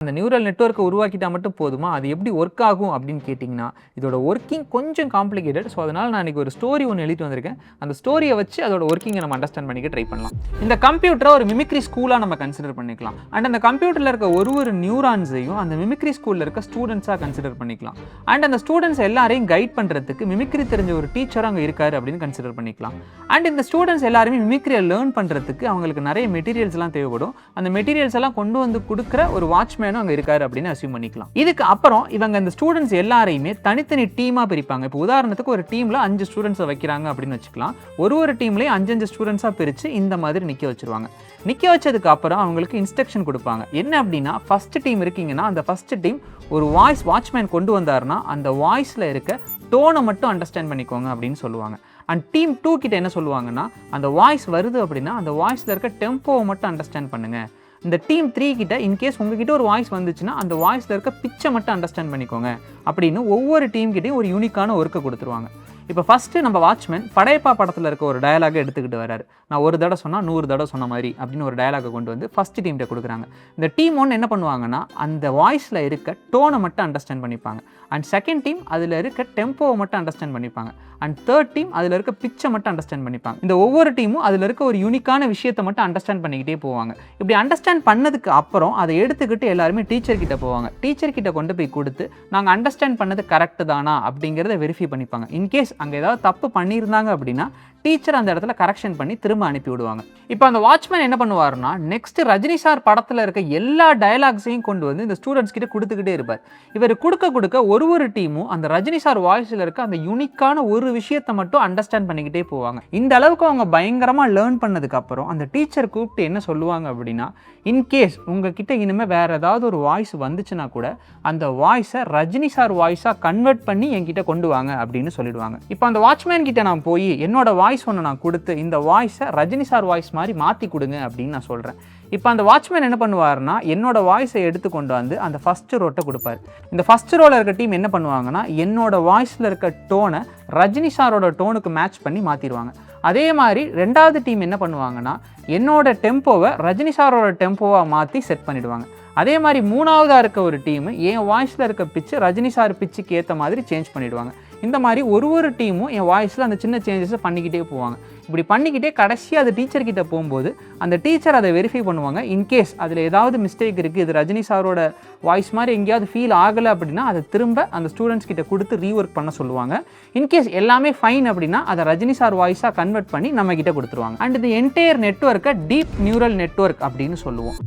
அந்த நியூரல் நெட்வொர்க்கை உருவாக்கிட்டா மட்டும் போதுமா? அது எப்படி ஒர்க் ஆகும் அப்படின்னு கேட்டிங்கன்னா, இதோட ஒர்க்கிங் கொஞ்சம் காம்ப்ளிகேட்டட். ஸோ அதனால் நான் இன்றைக்கி ஒரு ஸ்டோரி ஒன்று எழுதிட்டு வந்திருக்கேன். அந்த ஸ்டோரியை வச்சு அதோட ஒர்க்கிங்கை நம்ம அண்டர்ஸ்டாண்ட் பண்ணிக்க ட்ரை பண்ணலாம். இந்த கம்ப்யூட்டரை ஒரு மிமிக்ரி ஸ்கூலாக நம்ம கன்சிடர் பண்ணிக்கலாம். அண்ட் அந்த கம்ப்யூட்டரில் இருக்க ஒரு நியூரான்ஸையும் அந்த மிமிக்ரி ஸ்கூலில் இருக்க ஸ்டூடெண்ட்ஸாக கன்சிடர் பண்ணிக்கலாம். அண்ட் அந்த ஸ்டூடெண்ட்ஸ் எல்லாரையும் கைட் பண்ணுறதுக்கு மிமிக்ரி தெரிஞ்ச ஒரு டீச்சர் அங்கே இருக்காரு அப்படின்னு கன்சிடர் பண்ணிக்கலாம். அண்ட் இந்த ஸ்டூடெண்ட்ஸ் எல்லாருமே மிமிக்ரியை லேர்ன் பண்ணுறதுக்கு அவங்களுக்கு நிறைய மெட்டீரியல்ஸ்லாம் தேவைப்படும். அந்த மெட்டீரியல்ஸ் எல்லாம் கொண்டு வந்து கொடுக்குற ஒரு வாட்ச்மேன் அங்க இருக்காரு அப்படின்னு அஸ்யூம் பண்ணிக்கலாம். இதுக்கு அப்புறம் இவங்க இந்த ஸ்டூடெண்ட்ஸ் எல்லாரையுமே தனித்தனி டீமா பிரிப்பாங்க. இப்போ உதாரணத்துக்கு ஒரு டீம்ல 5 ஸ்டூடெண்ட்ஸை வைக்கிறாங்க அப்படின்னு வச்சுக்கலாம். ஒரு டீம்லயும் 5 ஸ்டூடெண்ட்ஸா பிரிச்சு இந்த மாதிரி நிக்க வச்சிருவாங்க. நிக்க வச்சதுக்கு அப்புறம் அவங்களுக்கு இன்ஸ்ட்ரக்ஷன் கொடுப்பாங்க. என்ன அப்படின்னா, ஃபர்ஸ்ட் டீம் இருக்கீங்கன்னா அந்த ஃபர்ஸ்ட் டீம் ஒரு வாட்ச்மேன் கொண்டு வந்தாருன்னா அந்த வாய்ஸ்ல இருக்க டோனை மட்டும் அண்டர்ஸ்டாண்ட் பண்ணிக்கோங்க அப்படின்னு சொல்லுவாங்க. அண்ட் டீம் 2 கிட்ட என்ன சொல்லுவாங்கன்னா, அந்த வாய்ஸ் வருது அப்படின்னா அந்த வாய்ஸ்ல இருக்க டெம்போவை மட்டும் அண்டர்ஸ்டாண்ட் பண்ணுங்க. இந்த டீம் 3 கிட்ட இன்கேஸ் உங்ககிட்ட ஒரு வாய்ஸ் வந்துச்சுன்னா அந்த வாய்ஸில் இருக்க பிச்சை மட்டும் அண்டர்ஸ்டாண்ட் பண்ணிக்கோங்க அப்படின்னு ஒவ்வொரு டீம் கிட்டையும் ஒரு யூனிக்கான ஒர்க்கை கொடுத்துருவாங்க. இப்போ ஃபஸ்ட்டு நம்ம வாட்ச்மேன் படையப்பா படத்தில் இருக்க ஒரு டயலாகை எடுத்துக்கிட்டு வராரு. நான் ஒரு தடவை சொன்னால் 100 தடவை சொன்ன மாதிரி அப்படின்னு ஒரு டயலாகை கொண்டு வந்து ஃபஸ்ட்டு டீம்கிட்ட கொடுக்குறாங்க. இந்த டீம் 1 என்ன பண்ணுவாங்கன்னா, அந்த வாய்ஸில் இருக்க டோனை மட்டும் அண்டர்ஸ்டாண்ட் பண்ணிப்பாங்க. அண்ட் செகண்ட் டீம் அதில் இருக்க டெம்போவை மட்டும் அண்டர்ஸ்டாண்ட் பண்ணிப்பாங்க. அண்ட் தேர்ட் டீம் அதில் இருக்க பிச்சை மட்டும் அண்டர்ஸ்டாண்ட் பண்ணிப்பாங்க. இந்த ஒவ்வொரு டீமும் அதில் இருக்க ஒரு யூனிக்கான விஷயத்தை மட்டும் அண்டர்ஸ்டாண்ட் பண்ணிக்கிட்டே போவாங்க. இப்படி அண்டர்ஸ்டாண்ட் பண்ணதுக்கு அப்புறம் அதை எடுத்துக்கிட்டு எல்லாருமே டீச்சர் கிட்ட போவாங்க. டீச்சர் கிட்ட கொண்டு போய் கொடுத்து நாங்கள் அண்டர்ஸ்டாண்ட் பண்ணது கரெக்டு தானா அப்படிங்கிறத வெரிஃபை பண்ணிப்பாங்க. இன்கேஸ் அங்கே ஏதாவது தப்பு பண்ணியிருந்தாங்க அப்படின்னா டீச்சர் அந்த இடத்துல கரெக்ஷன் பண்ணி திரும்ப அனுப்பி விடுவாங்க. இப்போ அந்த வாட்ச்மேன் என்ன பண்ணுவாருன்னா, நெக்ஸ்ட் ரஜினி சார் படத்தில் இருக்க எல்லா டயலாக்ஸையும் கொண்டு வந்து இந்த ஸ்டூடெண்ட்ஸ் கிட்ட கொடுத்துக்கிட்டே இருப்பார். இவர் கொடுக்க ஒரு டீமும் அந்த ரஜினி சார் வாய்ஸில் இருக்க அந்த யூனிக்கான ஒரு விஷயத்தை மட்டும் அண்டர்ஸ்டாண்ட் பண்ணிக்கிட்டே போவாங்க. இந்த அளவுக்கு அவங்க பயங்கரமாக லேர்ன் பண்ணதுக்கு அப்புறம் அந்த டீச்சர் கூப்பிட்டு என்ன சொல்லுவாங்க அப்படின்னா, இன்கேஸ் உங்ககிட்ட இனிமேல் வேற ஏதாவது ஒரு வாய்ஸ் வந்துச்சுன்னா கூட அந்த வாய்ஸை ரஜினி சார் வாய்ஸாக கன்வெர்ட் பண்ணி என்கிட்ட கொண்டு வாங்க அப்படின்னு சொல்லிடுவாங்க. இப்போ அந்த வாட்ச்மேன் கிட்ட நான் போய் என்னோட வாய்ஸ் ஒன்று நான் கொடுத்து இந்த வாய்ஸை ரஜினி சார் வாய்ஸ் மாதிரி மாற்றி கொடுங்க அப்படின்னு நான் சொல்கிறேன். இப்போ அந்த வாட்ச்மேன் என்ன பண்ணுவார்னா, என்னோட வாய்ஸை எடுத்து கொண்டு வந்து அந்த ஃபர்ஸ்ட் ரோட்டை கொடுப்பாரு. இந்த ஃபர்ஸ்ட் ரோல இருக்க டீம் என்ன பண்ணுவாங்கன்னா, என்னோட வாய்ஸில் இருக்க டோனை ரஜினி சாரோட டோனுக்கு மேட்ச் பண்ணி மாற்றிடுவாங்க. அதே மாதிரி ரெண்டாவது டீம் என்ன பண்ணுவாங்கன்னா, என்னோட டெம்போவை ரஜினி சாரோட டெம்போவாக மாற்றி செட் பண்ணிவிடுவாங்க. அதே மாதிரி மூணாவதாக இருக்க ஒரு டீம் என் வாய்ஸில் இருக்க பிச்சு ரஜினி சார் பிச்சுக்கு ஏற்ற மாதிரி சேஞ்ச் பண்ணிவிடுவாங்க. இந்த மாதிரி ஒரு டீமும் என் வாய்ஸில் அந்த சின்ன சேஞ்சஸை பண்ணிக்கிட்டே போவாங்க. இப்படி பண்ணிக்கிட்டே கடைசியாக அது டீச்சர்கிட்ட போகும்போது அந்த டீச்சர் அதை வெரிஃபை பண்ணுவாங்க. இன்கேஸ் அதில் ஏதாவது மிஸ்டேக் இருக்குது, இது ரஜினி சாரோட வாய்ஸ் மாதிரி எங்கேயாவது ஃபீல் ஆகலை அப்படின்னா அதை திரும்ப அந்த ஸ்டூடெண்ட்ஸ் கிட்ட கொடுத்து ரீஒர்க் பண்ண சொல்லுவாங்க. இன்கேஸ் எல்லாமே ஃபைன் அப்படின்னா அதை ரஜினி சார் வாய்ஸாக கன்வெர்ட் பண்ணி நம்ம கிட்ட கொடுத்துருவாங்க. அண்ட் இந்த என்டையர் நெட்வொர்க்கை டீப் நியூரல் நெட்வொர்க் அப்படின்னு சொல்லுவோம்.